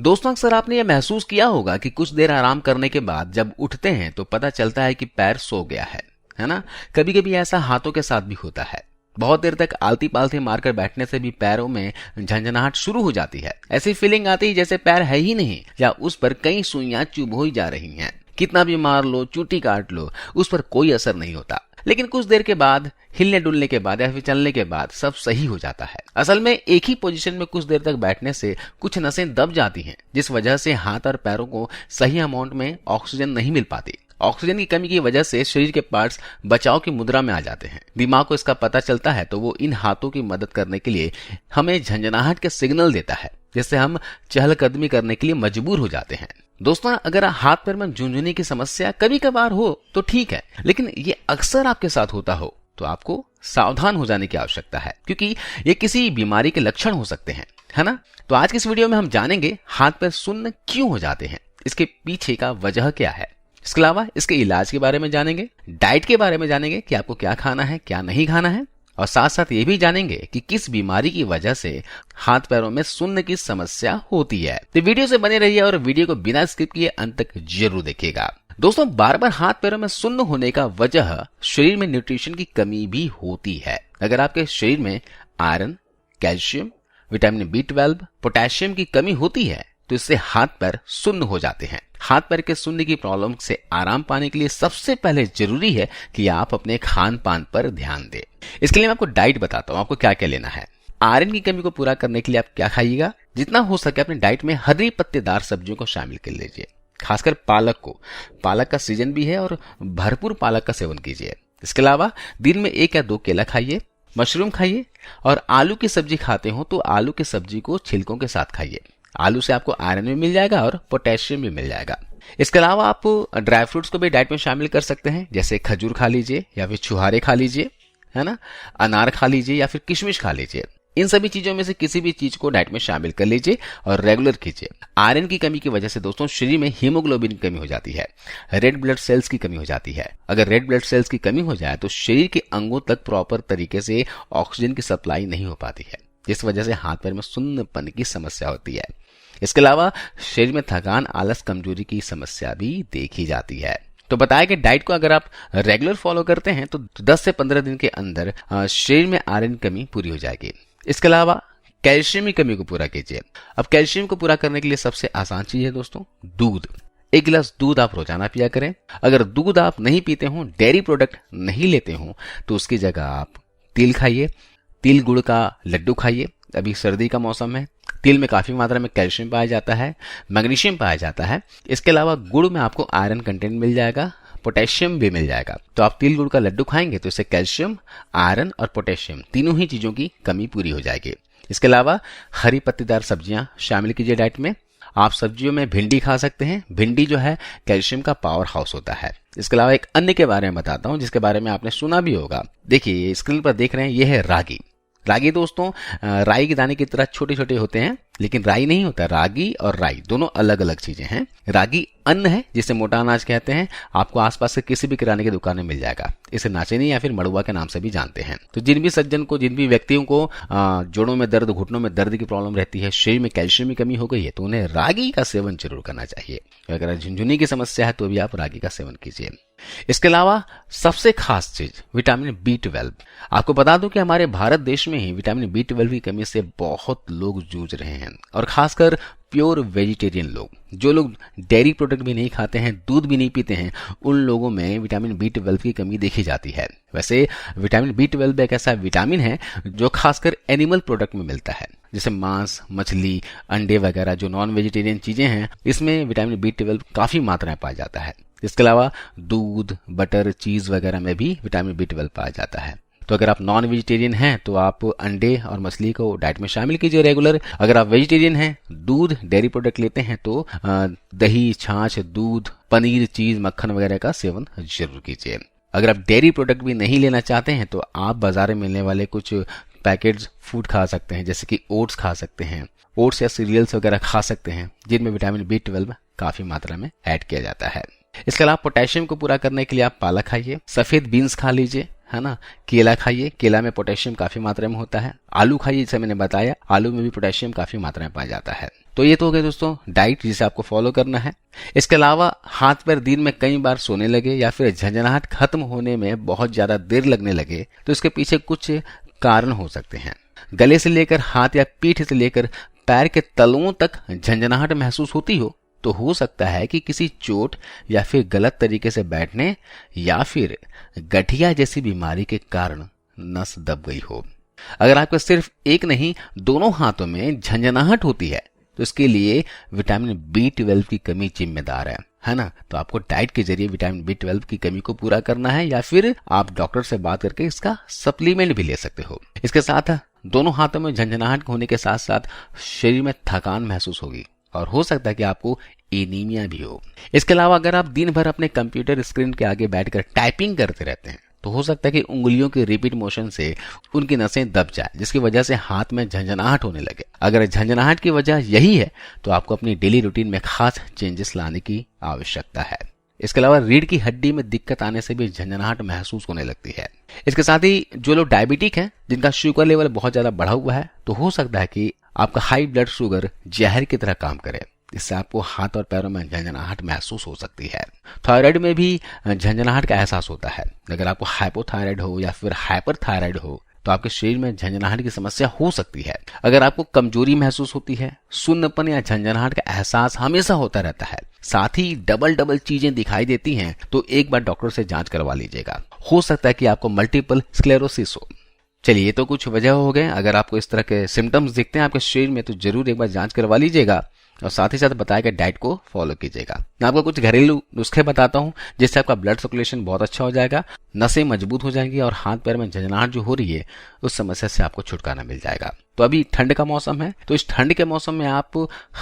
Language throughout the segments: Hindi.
दोस्तों अक्सर आपने ये महसूस किया होगा कि कुछ देर आराम करने के बाद जब उठते हैं तो पता चलता है कि पैर सो गया है ना। कभी कभी ऐसा हाथों के साथ भी होता है। बहुत देर तक आलती पालती मारकर बैठने से भी पैरों में झंझनाहट शुरू हो जाती है। ऐसी फीलिंग आती है जैसे पैर है ही नहीं या उस पर कई सुइयां चुभ ही जा रही हैं। कितना भी मार लो, चूटी काट लो, उस पर कोई असर नहीं होता। लेकिन कुछ देर के बाद, हिलने डुलने के बाद या फिर चलने के बाद सब सही हो जाता है। असल में एक ही पोजीशन में कुछ देर तक बैठने से कुछ नसें दब जाती हैं, जिस वजह से हाथ और पैरों को सही अमाउंट में ऑक्सीजन नहीं मिल पाती। ऑक्सीजन की कमी की वजह से शरीर के पार्ट्स बचाव की मुद्रा में आ जाते हैं। दिमाग को इसका पता चलता है तो वो इन हाथों की मदद करने के लिए हमें झंझनाहट के सिग्नल देता है, जिससे हम चहलकदमी करने के लिए मजबूर हो जाते हैं। दोस्तों अगर हाथ पैर में झुनझुनी की समस्या कभी कभार हो तो ठीक है, लेकिन ये अक्सर आपके साथ होता हो तो आपको सावधान हो जाने की आवश्यकता है, क्योंकि ये किसी बीमारी के लक्षण हो सकते हैं, है ना। तो आज की इस वीडियो में हम जानेंगे हाथ पैर सुन्न क्यों हो जाते हैं, इसके पीछे का वजह क्या है। इसके अलावा इसके इलाज के बारे में जानेंगे, डाइट के बारे में जानेंगे कि आपको क्या खाना है क्या नहीं खाना है, और साथ साथ ये भी जानेंगे कि किस बीमारी की वजह से हाथ पैरों में सुन्न की समस्या होती है। तो वीडियो से बने रहिए और वीडियो को बिना स्किप किए अंत तक जरूर देखिएगा। दोस्तों बार बार हाथ पैरों में सुन्न होने का वजह शरीर में न्यूट्रिशन की कमी भी होती है। अगर आपके शरीर में iron, calcium, vitamin B12, potassium की कमी होती है तो इससे हाथ पैर सुन्न हो जाते हैं। हाथ पैर के सुन्न की प्रॉब्लम से आराम पाने के लिए सबसे पहले जरूरी है कि आप अपने खान पान पर ध्यान दें। इसके लिए मैं आपको डाइट बताता हूं, आपको क्या क्या लेना है। आयरन की कमी को पूरा करने के लिए आप क्या खाइएगा, जितना हो सके अपने डाइट में हरी पत्तेदार सब्जियों को शामिल कर लीजिए, खासकर पालक को। पालक का सीजन भी है और भरपूर पालक का सेवन कीजिए। इसके अलावा दिन में 1 या 2 केला खाइए, मशरूम खाइए, और आलू की सब्जी खाते हो तो आलू की सब्जी को छिलकों के साथ खाइए। आलू से आपको आयरन भी मिल जाएगा और पोटेशियम भी मिल जाएगा। इसके अलावा आप ड्राई फ्रूट्स को भी डाइट में शामिल कर सकते हैं, जैसे खजूर खा लीजिए या फिर छुहारे खा लीजिए, है ना, अनार खा लीजिए या फिर किशमिश खा लीजिए। इन सभी चीजों में से किसी भी चीज को डाइट में शामिल कर लीजिए और रेगुलर कीजिए। आयरन की कमी की वजह से दोस्तों शरीर में हीमोग्लोबिन की कमी हो जाती है, रेड ब्लड सेल्स की कमी हो जाती है। अगर रेड ब्लड सेल्स की कमी हो जाए तो शरीर के अंगों तक प्रॉपर तरीके से ऑक्सीजन की सप्लाई नहीं हो पाती है, जिस वजह से हाथ पैर में सुन्नपन की समस्या होती है। इसके अलावा शरीर में थकान, आलस, कमजोरी की समस्या भी देखी जाती है। तो बताया कि डाइट को अगर आप रेगुलर फॉलो करते हैं तो 10 से 15 दिन के अंदर शरीर में आयरन की कमी पूरी हो जाएगी। इसके अलावा कैल्शियम की कमी को पूरा कीजिए। अब कैल्शियम को पूरा करने के लिए सबसे आसान चीज है दोस्तों दूध। 1 गिलास दूध आप रोजाना पिया करें। अगर दूध आप नहीं पीते हो, डेयरी प्रोडक्ट नहीं लेते हो, तो उसकी जगह आप तिल खाइए, तिल गुड़ का लड्डू खाइए। अभी सर्दी का मौसम है, तिल में काफी मात्रा में कैल्शियम पाया जाता है, मैग्नीशियम पाया जाता है। इसके अलावा गुड़ में आपको आयरन कंटेंट मिल जाएगा, पोटेशियम भी मिल जाएगा। तो आप तिल गुड़ का लड्डू खाएंगे तो इससे कैल्शियम, आयरन और पोटेशियम तीनों ही चीजों की कमी पूरी हो जाएगी। इसके अलावा हरी पत्तेदार सब्जियां शामिल कीजिए डाइट में। आप सब्जियों में भिंडी खा सकते हैं। भिंडी जो है कैल्शियम का पावर हाउस होता है। इसके अलावा एक अन्य के बारे में बताता हूं जिसके बारे में आपने सुना भी होगा। देखिए स्क्रीन पर देख रहे हैं, यह है रागी। रागी दोस्तों राई के दाने की तरह छोटे छोटे होते हैं, लेकिन राई नहीं होता। रागी और राई दोनों अलग अलग चीजें हैं। रागी अन्न है जिसे मोटा अनाज कहते हैं। आपको आसपास से किसी भी किराने की दुकान में मिल जाएगा। इसे नाचनी या फिर मड़ुआ के नाम से भी जानते हैं। तो जिन भी सज्जन को, जिन भी व्यक्तियों को जोड़ों में दर्द, घुटनों में दर्द की प्रॉब्लम रहती है, शरीर में कैल्शियम की कमी हो गई है, तो उन्हें रागी का सेवन जरूर करना चाहिए। अगर झुनझुनी की समस्या है तो भी आप रागी का सेवन कीजिए। इसके अलावा सबसे खास चीज विटामिन B12। आपको बता दूं कि हमारे भारत देश में ही विटामिन B12 की कमी से बहुत लोग जूझ रहे हैं, और खासकर प्योर वेजिटेरियन लोग, जो लोग डेयरी प्रोडक्ट भी नहीं खाते हैं, दूध भी नहीं पीते हैं, उन लोगों में विटामिन B12 की कमी देखी जाती है। वैसे विटामिन B12 एक ऐसा विटामिन है जो खासकर एनिमल प्रोडक्ट में मिलता है, जैसे मांस, मछली, अंडे वगैरह जो नॉन वेजिटेरियन चीजें हैं, इसमें विटामिन B12 काफी मात्रा में पाया जाता है। इसके अलावा दूध, बटर, चीज वगैरह में भी विटामिन B12 पाया जाता है। तो अगर आप नॉन वेजिटेरियन हैं तो आप अंडे और मछली को डाइट में शामिल कीजिए रेगुलर। अगर आप वेजिटेरियन हैं, दूध, डेयरी प्रोडक्ट लेते हैं, तो दही, छाछ, दूध, पनीर, चीज, मक्खन वगैरह का सेवन जरूर कीजिए। अगर आप डेयरी प्रोडक्ट भी नहीं लेना चाहते हैं तो आप बाजार में मिलने वाले कुछ पैकेट्स फूड खा सकते हैं, जैसे कि ओट्स खा सकते हैं। ओट्स या सीरियल्स वगैरह खा सकते हैं जिनमें विटामिन B12 काफी मात्रा में ऐड किया जाता है। इसके अलावा पोटेशियम को पूरा करने के लिए आप पालक खाइए, सफेद बीन्स खा लीजिए, है ना, केला खाइए। केला में पोटेशियम काफी मात्रा में होता है। आलू खाइए, जैसे मैंने बताया, आलू में भी पोटेशियम काफी मात्रा में पाया जाता है। तो ये तो हो गया दोस्तों डाइट जिसे आपको फॉलो करना है। इसके अलावा हाथ पैर दिन में कई बार सोने लगे या फिर झंझनाहट खत्म होने में बहुत ज्यादा देर लगने लगे तो इसके पीछे कुछ कारण हो सकते हैं। गले से लेकर हाथ या पीठ से लेकर पैर के तलुओं तक झंझनाहट महसूस होती हो तो हो सकता है कि किसी चोट या फिर गलत तरीके से बैठने या फिर गठिया जैसी बीमारी के कारण नस दब गई हो। अगर आपको सिर्फ एक नहीं दोनों हाथों में झंझनाहट होती है तो इसके लिए विटामिन B12 की कमी जिम्मेदार है ना। तो आपको डाइट के जरिए विटामिन B12 की कमी को पूरा करना है या फिर आप डॉक्टर से बात करके इसका सप्लीमेंट भी ले सकते हो। इसके साथ दोनों हाथों में झंझनाहट होने के साथ साथ शरीर में थकान महसूस होगी और हो सकता है कि आपको एनीमिया भी हो। इसके अलावा अगर आप दिन भर अपने कंप्यूटर स्क्रीन के आगे बैठकर टाइपिंग करते रहते हैं तो हो सकता है कि उंगलियों के रिपीट मोशन से उनकी नसें दब जाए जिसकी वजह से हाथ में झंझनाहट होने लगे। अगर झंझनाहट की वजह यही है तो आपको अपनी डेली रूटीन में खास चेंजेस लाने की आवश्यकता है। इसके अलावा रीढ़ की हड्डी में दिक्कत आने से भी झंझनाहट महसूस होने लगती है। इसके साथ ही जो लोग डायबिटिक हैं जिनका शुगर लेवल बहुत ज्यादा बढ़ा हुआ है तो हो सकता है कि आपका हाई ब्लड शुगर जहर की तरह काम करे, इससे आपको हाथ और पैरों में झंझनाहट महसूस हो सकती है। थायराइड में भी झंझनाहट का एहसास होता है। अगर आपको हाइपोथायराइड हो या फिर हाइपर थायराइड हो तो आपके शरीर में झंझनाहट की समस्या हो सकती है। अगर आपको कमजोरी महसूस होती है, सुन्नपन या झंझनाहट का एहसास हमेशा होता रहता है, साथ ही डबल चीजें दिखाई देती हैं तो एक बार डॉक्टर से जांच करवा लीजिएगा। हो सकता है कि आपको मल्टीपल स्क्लेरोसिस हो। चलिए ये तो कुछ वजह हो गए। अगर आपको इस तरह के सिम्टम्स दिखते हैं आपके शरीर में तो जरूर एक बार जांच करवा लीजिएगा और साथ ही साथ बताया गया डाइट को फॉलो कीजिएगा। मैं आपको कुछ घरेलू नुस्खे बताता हूं जिससे आपका ब्लड सर्कुलेशन बहुत अच्छा हो जाएगा, नसें मजबूत हो जाएंगी और हाथ पैर में झंझनाहट जो हो रही है उस समस्या से आपको छुटकारा मिल जाएगा। तो अभी ठंड का मौसम है तो इस ठंड के मौसम में आप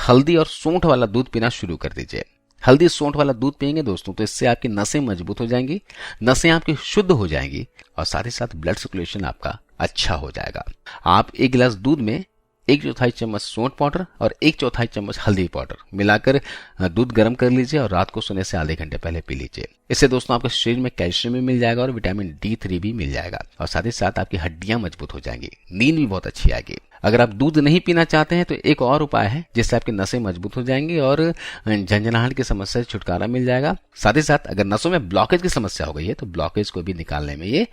हल्दी और सौंठ वाला दूध पीना शुरू कर दीजिए। हल्दी सौंठ वाला दूध पिएंगे दोस्तों तो इससे आपकी नसें मजबूत हो जाएंगी, नसें आपकी शुद्ध हो जाएंगी और साथ ही साथ ब्लड सर्कुलेशन आपका अच्छा हो जाएगा। आप एक गिलास दूध में 1/4 चम्मच सौंठ पाउडर और 1/4 चम्मच हल्दी पाउडर मिलाकर दूध गर्म कर लीजिए और रात को सोने से आधे घंटे पहले पी लीजिए। इससे दोस्तों आपके शरीर में कैल्शियम भी मिल जाएगा और विटामिन D3 भी मिल जाएगा और साथ ही साथ आपकी हड्डियां मजबूत हो जाएंगी, नींद भी बहुत अच्छी आएगी। अगर आप दूध नहीं पीना चाहते हैं तो एक और उपाय है जिससे आपकी नसें मजबूत हो जाएंगी और झंझनाहट की समस्या से छुटकारा मिल जाएगा। साथ ही साथ अगर नसों में ब्लॉकेज की समस्या हो गई है तो ब्लॉकेज को भी निकालने में ये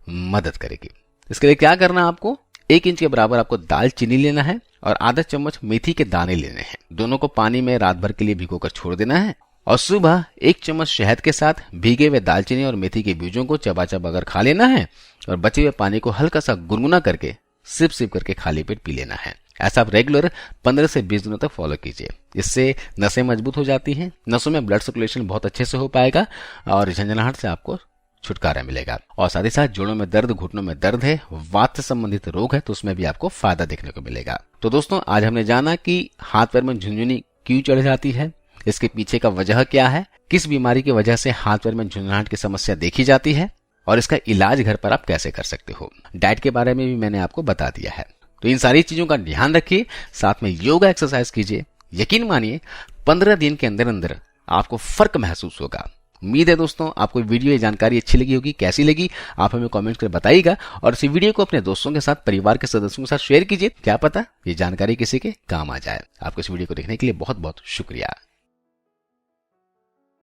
मदद करेगी। इसके लिए क्या करना है आपको 1 इंच के बराबर आपको दालचीनी लेना है और आधा चम्मच मेथी के दाने लेने हैं। दोनों को पानी में रात भर के लिए भिगोकर छोड़ देना है और सुबह 1 चम्मच शहद के साथ भीगे हुए दालचीनी और मेथी के बीजों को चबा चबा कर खा लेना है और बचे हुए पानी को हल्का सा गुनगुना करके सिप सिप करके खाली पेट पी लेना है। ऐसा आप रेगुलर 15 से 20 दिनों तक फॉलो कीजिए। इससे नसें मजबूत हो जाती हैं, नसों में ब्लड सर्कुलेशन बहुत अच्छे से हो पाएगा और झंझनाहट से आपको छुटकारा मिलेगा। और साथ ही साथ जोड़ों में दर्द, घुटनों में दर्द है, वात से संबंधित रोग है तो उसमें भी आपको फायदा देखने को मिलेगा। तो दोस्तों आज हमने जाना कि हाथ पैर में झुनझुनी क्यों चढ़ जाती है, इसके पीछे का वजह क्या है, किस बीमारी की वजह से हाथ पैर में झुनझुनाहट की समस्या देखी जाती है और इसका इलाज घर पर आप कैसे कर सकते हो। डाइट के बारे में भी मैंने आपको बता दिया है। तो इन सारी चीजों का ध्यान रखिए, साथ में योगा एक्सरसाइज कीजिए। यकीन मानिए 15 दिन के अंदर अंदर आपको फर्क महसूस होगा। उम्मीद है दोस्तों आपको वीडियो, ये जानकारी अच्छी लगी होगी। कैसी लगी आप हमें कमेंट कर बताइएगा और इस वीडियो को अपने दोस्तों के साथ, परिवार के सदस्यों के साथ शेयर कीजिए। क्या पता ये जानकारी किसी के काम आ जाए। आपको इस वीडियो को देखने के लिए बहुत बहुत शुक्रिया।